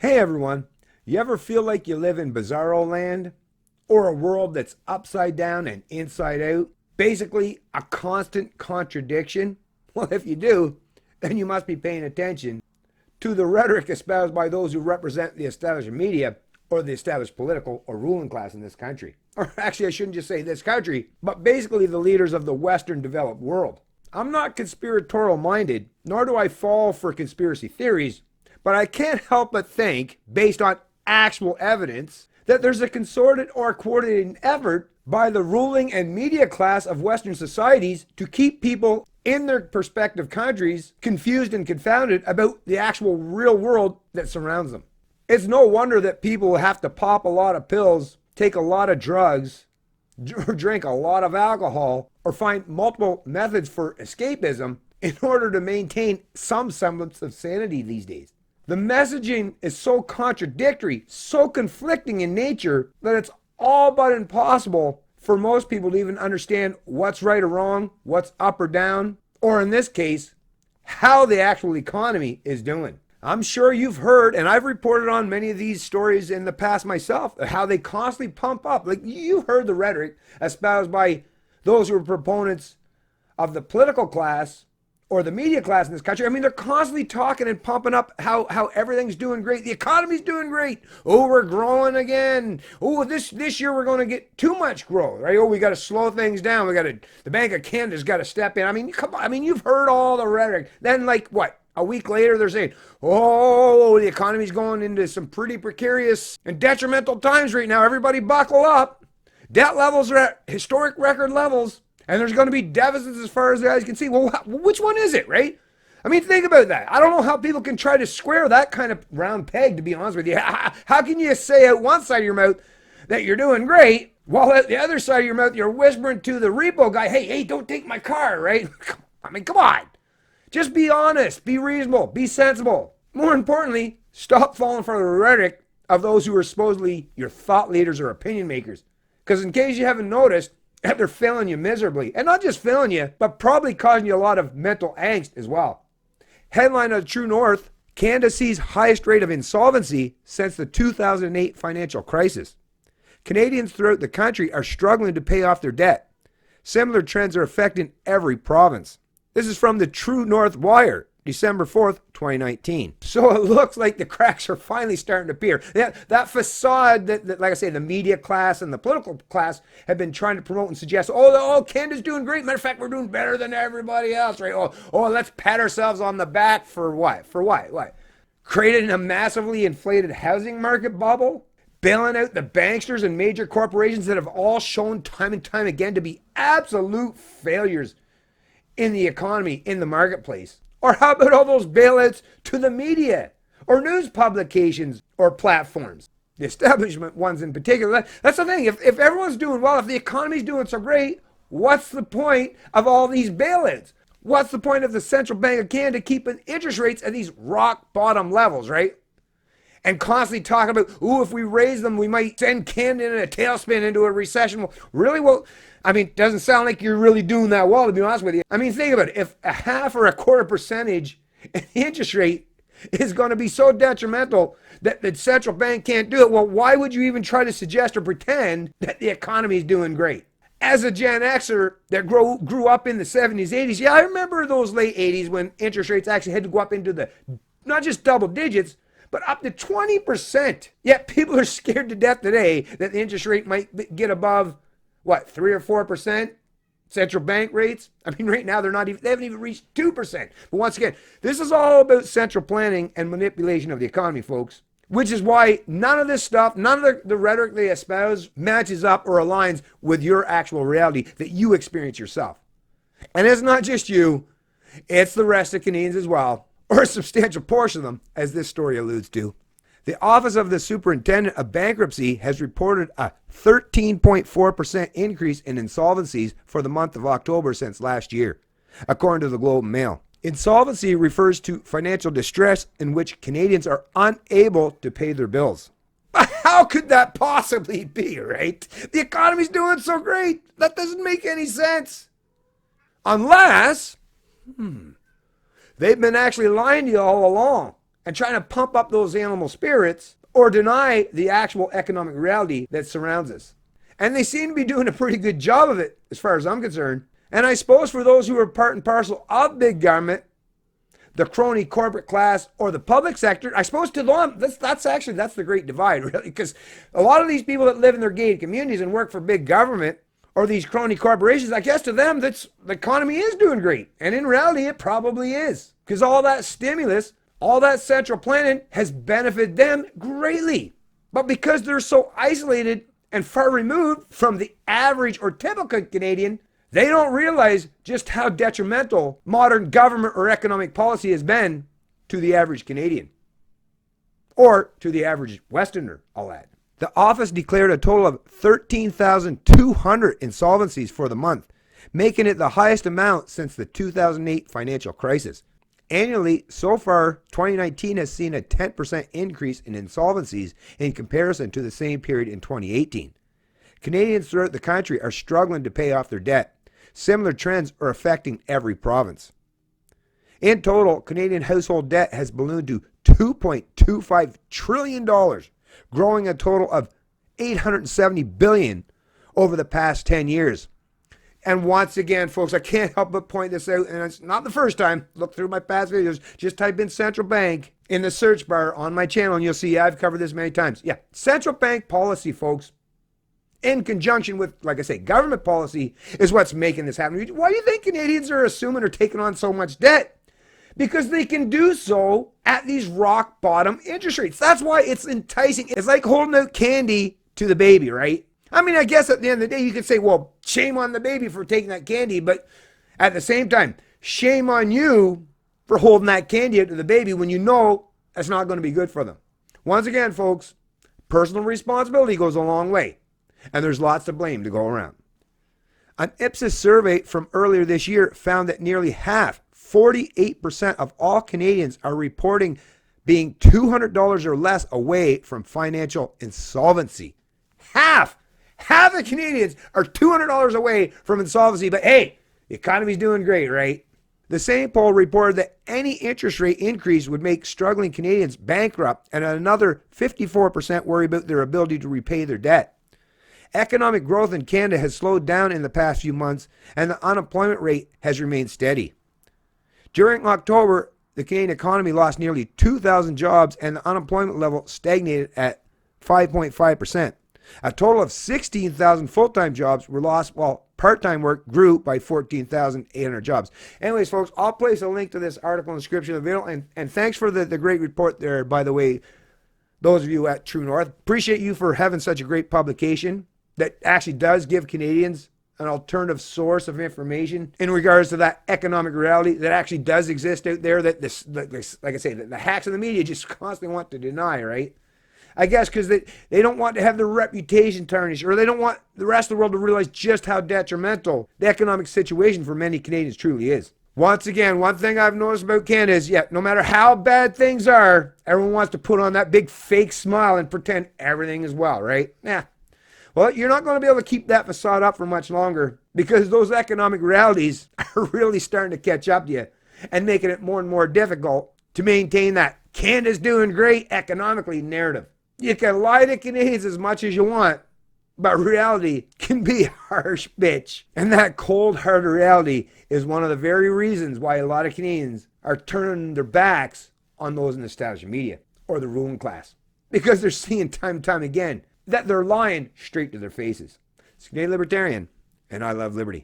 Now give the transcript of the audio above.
Hey everyone, you ever feel like you live in bizarro land? Or a world that's upside down and inside out? Basically, a constant contradiction? Well, if you do, then you must be paying attention to the rhetoric espoused by those who represent the established media or the established political or ruling class in this country. Or actually, I shouldn't just say this country, but basically the leaders of the Western developed world. I'm not conspiratorial minded, nor do I fall for conspiracy theories, but I can't help but think, based on actual evidence, that there's a concerted or coordinated effort by the ruling and media class of Western societies to keep people in their respective countries confused and confounded about the actual real world that surrounds them. It's no wonder that people have to pop a lot of pills, take a lot of drugs, drink a lot of alcohol, or find multiple methods for escapism in order to maintain some semblance of sanity these days. The messaging is so contradictory, so conflicting in nature, that it's all but impossible for most people to even understand what's right or wrong, what's up or down, or in this case, how the actual economy is doing. I'm sure you've heard, and I've reported on many of these stories in the past myself, how they constantly pump up. Like, you've heard the rhetoric espoused by those who are proponents of the political class or the media class in this country. I mean, they're constantly talking and pumping up how everything's doing great. The economy's doing great. Oh, we're growing again. Oh, this year we're going to get too much growth, right? Oh, we got to slow things down. The Bank of Canada's got to step in. I mean, come on. I mean, you've heard all the rhetoric. Then, like, what? A week later, they're saying, oh, the economy's going into some pretty precarious and detrimental times right now. Everybody buckle up. Debt levels are at historic record levels. And there's going to be deficits as far as the eyes can see. Well, which one is it, right? I mean, think about that. I don't know how people can try to square that kind of round peg, to be honest with you. How can you say out one side of your mouth that you're doing great, while at the other side of your mouth you're whispering to the repo guy, hey, don't take my car, right? I mean, come on. Just be honest, be reasonable, be sensible. More importantly, stop falling for the rhetoric of those who are supposedly your thought leaders or opinion makers. Because in case you haven't noticed, they're failing you miserably. And not just failing you, but probably causing you a lot of mental angst as well. Headline of the True North, Canada sees highest rate of insolvency since the 2008 financial crisis. Canadians throughout the country are struggling to pay off their debt. Similar trends are affecting every province. This is from the True North Wire, December 4th, 2019. So it looks like the cracks are finally starting to appear. That facade that, like I say, the media class and the political class have been trying to promote and suggest, oh, Canada's doing great. Matter of fact, we're doing better than everybody else, right? Oh, let's pat ourselves on the back for what? For what? What? Creating a massively inflated housing market bubble? Bailing out the banksters and major corporations that have all shown time and time again to be absolute failures in the economy, in the marketplace? Or how about all those bailouts to the media or news publications or platforms? The establishment ones in particular. That's the thing. If everyone's doing well, if the economy's doing so great, what's the point of all these bailouts? What's the point of the Central Bank of Canada keeping interest rates at these rock bottom levels, right? And constantly talking about, if we raise them, we might send Canada in a tailspin into a recession. Well, really? Well, I mean, it doesn't sound like you're really doing that well, to be honest with you. I mean, think about it. If a half or a quarter percentage in the interest rate is going to be so detrimental that the central bank can't do it, well, why would you even try to suggest or pretend that the economy is doing great? As a Gen Xer that grew up in the 70s, 80s, yeah, I remember those late 80s when interest rates actually had to go up into the, not just double digits, but up to 20%. Yet people are scared to death today that the interest rate might get above, 3 or 4% central bank rates? I mean, right now they haven't even reached 2%. But once again, this is all about central planning and manipulation of the economy, folks. Which is why none of this stuff, none of the rhetoric they espouse matches up or aligns with your actual reality that you experience yourself. And it's not just you, it's the rest of Canadians as well, or a substantial portion of them, as this story alludes to. The Office of the Superintendent of Bankruptcy has reported a 13.4% increase in insolvencies for the month of October since last year, according to the Globe and Mail. Insolvency refers to financial distress in which Canadians are unable to pay their bills. How could that possibly be, right? The economy's doing so great. That doesn't make any sense. Unless, they've been actually lying to you all along, and trying to pump up those animal spirits or deny the actual economic reality that surrounds us. And they seem to be doing a pretty good job of it, as far as I'm concerned. And I suppose for those who are part and parcel of big government, the crony corporate class, or the public sector, I suppose to them, that's the great divide, really, because a lot of these people that live in their gated communities and work for big government, or these crony corporations, I guess to them, the economy is doing great. And in reality, it probably is. Because all that stimulus, all that central planning has benefited them greatly. But because they're so isolated and far removed from the average or typical Canadian, they don't realize just how detrimental modern government or economic policy has been to the average Canadian. Or to the average Westerner, I'll add. The office declared a total of 13,200 insolvencies for the month, making it the highest amount since the 2008 financial crisis. Annually, so far, 2019 has seen a 10% increase in insolvencies in comparison to the same period in 2018. Canadians throughout the country are struggling to pay off their debt. Similar trends are affecting every province. In total, Canadian household debt has ballooned to $2.25 trillion, growing a total of $870 billion over the past 10 years. And once again, folks, I can't help but point this out, and it's not the first time. Look through my past videos. Just type in central bank in the search bar on my channel, and you'll see I've covered this many times. Yeah, central bank policy, folks, in conjunction with, like I say, government policy, is what's making this happen. Why do you think Canadians are assuming or taking on so much debt? Because they can do so at these rock bottom interest rates. That's why it's enticing. It's like holding out candy to the baby, right? I mean, I guess at the end of the day, you could say, well, shame on the baby for taking that candy, but at the same time, shame on you for holding that candy out to the baby when you know that's not going to be good for them. Once again, folks, personal responsibility goes a long way, and there's lots of blame to go around. An Ipsos survey from earlier this year found that nearly half, 48% of all Canadians are reporting being $200 or less away from financial insolvency. Half of Canadians are $200 away from insolvency, but hey, the economy's doing great, right? The same poll reported that any interest rate increase would make struggling Canadians bankrupt, and another 54% worry about their ability to repay their debt. Economic growth in Canada has slowed down in the past few months, and the unemployment rate has remained steady. During October, the Canadian economy lost nearly 2,000 jobs, and the unemployment level stagnated at 5.5%. A total of 16,000 full-time jobs were lost, while part-time work grew by 14,800 jobs. Anyways, folks, I'll place a link to this article in the description of the video, and thanks for the great report there, by the way, those of you at True North. Appreciate you for having such a great publication that actually does give Canadians an alternative source of information in regards to that economic reality that actually does exist out there, that this, like I say, the hacks in the media just constantly want to deny, right? I guess because they don't want to have their reputation tarnished, or they don't want the rest of the world to realize just how detrimental the economic situation for many Canadians truly is. Once again, one thing I've noticed about Canada is, yeah, no matter how bad things are, everyone wants to put on that big fake smile and pretend everything is well, right? Yeah. Well, you're not going to be able to keep that facade up for much longer, because those economic realities are really starting to catch up to you and making it more and more difficult to maintain that Canada's doing great economically narrative. You can lie to Canadians as much as you want, but reality can be a harsh bitch. And that cold, hard reality is one of the very reasons why a lot of Canadians are turning their backs on those in the establishment media or the ruling class, because they're seeing time and time again that they're lying straight to their faces. It's Canadian Libertarian, and I love liberty.